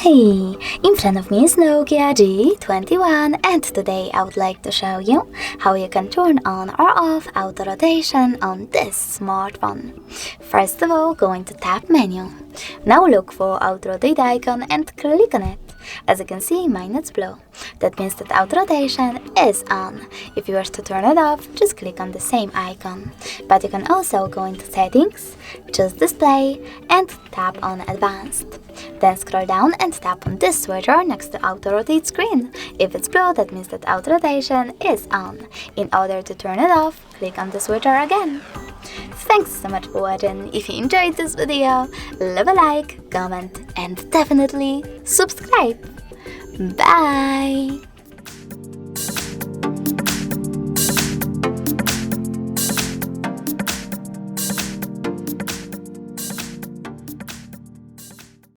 Hi! In front of me is Nokia G21 and today I would like to show you how you can turn on or off auto rotation on this smartphone. First of all, go into Tab menu. Now look for auto rotate icon and click on it. As you can see, mine is blue. That means that auto rotation is on. If you wish to turn it off, just click on the same icon. But you can also go into Settings, choose Display and tap on Advanced. Then scroll down and tap on this switcher next to auto rotate screen. If it's blue, that means that auto rotation is on. In order to turn it off, click on the switcher again. Thanks so much for watching. If you enjoyed this video, leave a like, comment and definitely subscribe. Bye!